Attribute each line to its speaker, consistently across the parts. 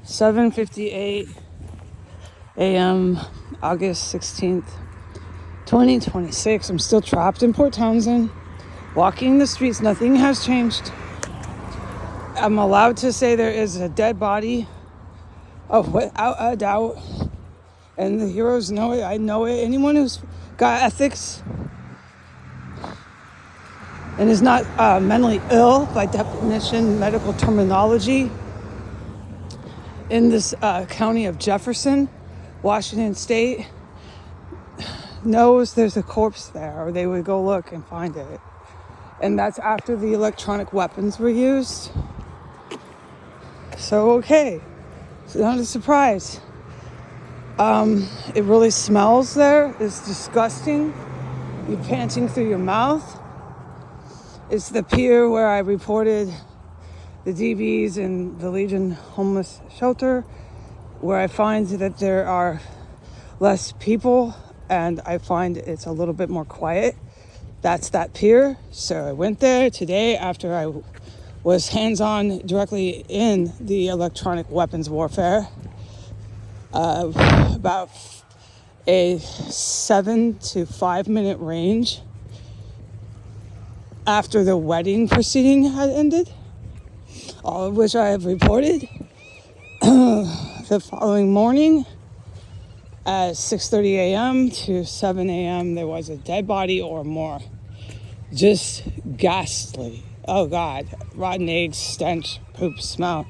Speaker 1: 7:58 a.m. August 16th, 2026. I'm still trapped in Port Townsend, walking the streets. Nothing has changed. I'm allowed to say there is a dead body, without a doubt. And the heroes know it. I know it. Anyone who's got ethics and is not mentally ill by definition, medical terminology, in this county of Jefferson, Washington State, knows there's a corpse there, or they would go look and find it. And that's after the electronic weapons were used. So, okay, it's not a surprise. It really smells there. It's disgusting. You're panting through your mouth. It's the pier where I reported the DVs and the Legion homeless shelter, where I find that there are less people and I find it's a little bit more quiet. That's that pier. So I went there today after I was hands-on directly in the electronic weapons warfare. About a 7 to 5 minute range after the wedding proceeding had ended, all of which I have reported. The following morning at 6:30 a.m. to 7 a.m. there was a dead body or more. Just ghastly. Oh God, rotten eggs, stench, poop, smell,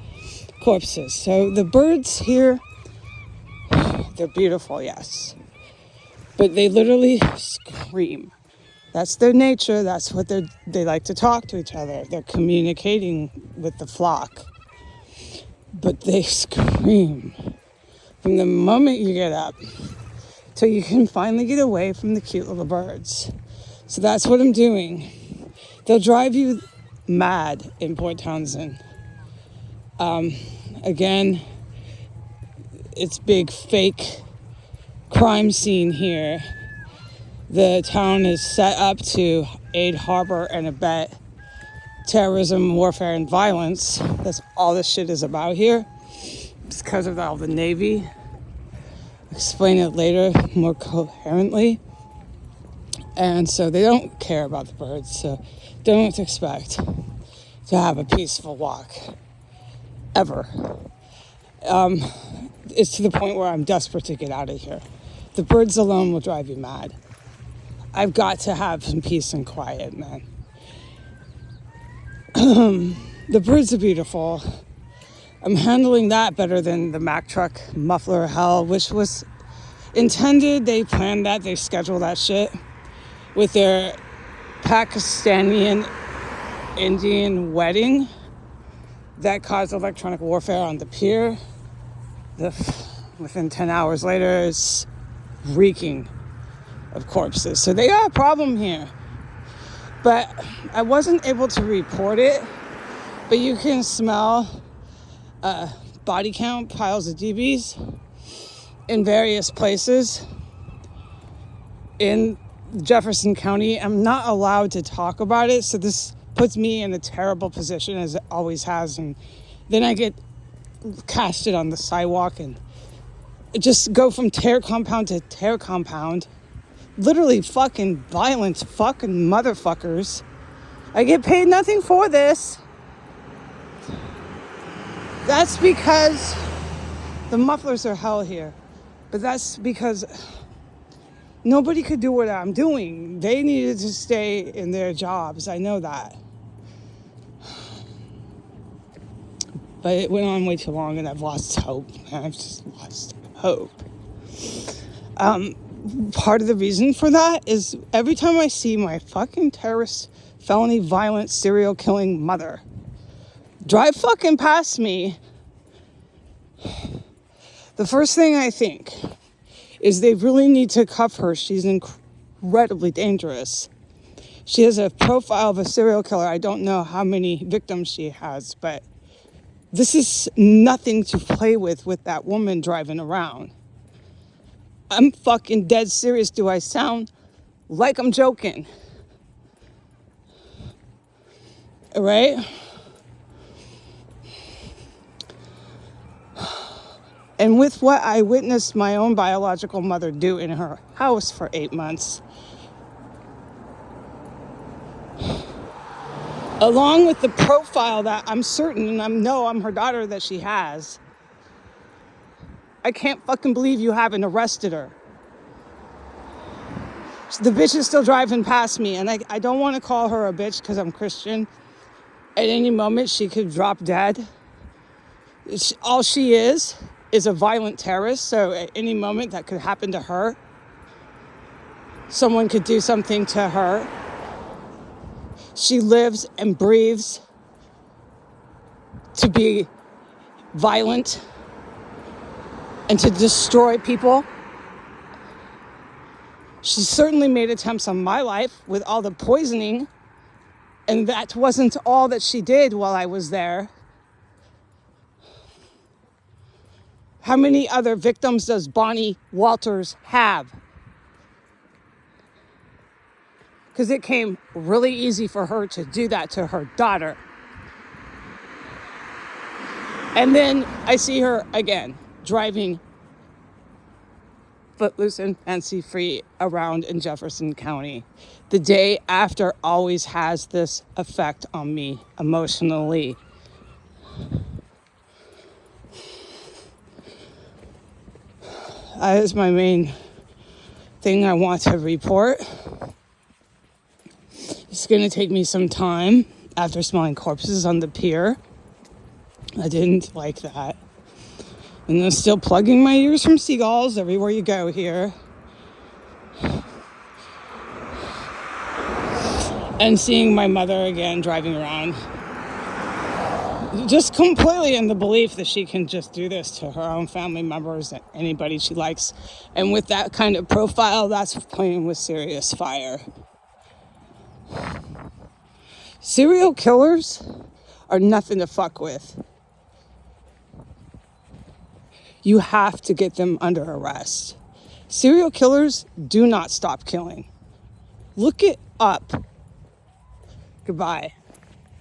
Speaker 1: corpses. So the birds here, they're beautiful, yes. But they literally scream. That's their nature. That's what they like to talk to each other. They're communicating with the flock. But they scream from the moment you get up till you can finally get away from the cute little birds. So that's what I'm doing. They'll drive you mad in Port Townsend. Again, it's big fake crime scene here. The town is set up to aid, harbor, and abet terrorism, warfare, and violence. That's all this shit is about here. It's because of all the Navy. Explain it later more coherently. And so they don't care about the birds. So don't expect to have a peaceful walk ever. It's to the point where I'm desperate to get out of here. The birds alone will drive you mad. I've got to have some peace and quiet, man. The birds are beautiful. I'm handling that better than the Mack truck muffler hell, which was intended. They planned that. They scheduled that shit with their Pakistani Indian wedding that caused electronic warfare on the pier. Within 10 hours later, it's reeking of corpses. So they got a problem here. But I wasn't able to report it. But you can smell body count, piles of DBs in various places in Jefferson County. I'm not allowed to talk about it, so this puts me in a terrible position, as it always has. And then I get casted on the sidewalk and just go from terror compound to terror compound. Literally fucking violent fucking motherfuckers. I get paid nothing for this. That's because the mufflers are hell here. But that's because nobody could do what I'm doing. They needed to stay in their jobs. I know that. But it went on way too long and I've lost hope. I've just lost hope. Part of the reason for that is every time I see my fucking terrorist, felony, violent, serial killing mother drive fucking past me, the first thing I think is they really need to cuff her. She's incredibly dangerous. She has a profile of a serial killer. I don't know how many victims she has, but this is nothing to play with that woman driving around. I'm fucking dead serious. Do I sound like I'm joking? All right? And with what I witnessed my own biological mother do in her house for 8 months, along with the profile that I'm certain, and I'm her daughter, that she has, I can't fucking believe you haven't arrested her. The bitch is still driving past me, and I don't want to call her a bitch because I'm Christian. At any moment, she could drop dead. All she is a violent terrorist, so at any moment that could happen to her. Someone could do something to her. She lives and breathes to be violent and to destroy people. She certainly made attempts on my life with all the poisoning, and that wasn't all that she did while I was there. How many other victims does Bonnie Walters have? Because it came really easy for her to do that to her daughter. And then I see her again driving footloose and fancy free around in Jefferson County. The day after always has this effect on me emotionally. That is my main thing I want to report. It's going to take me some time after smelling corpses on the pier. I didn't like that. And I'm still plugging my ears from seagulls everywhere you go here. And seeing my mother again driving around. Just completely in the belief that she can just do this to her own family members and anybody she likes. And with that kind of profile, that's playing with serious fire. Serial killers are nothing to fuck with. You have to get them under arrest. Serial killers do not stop killing. Look it up. Goodbye.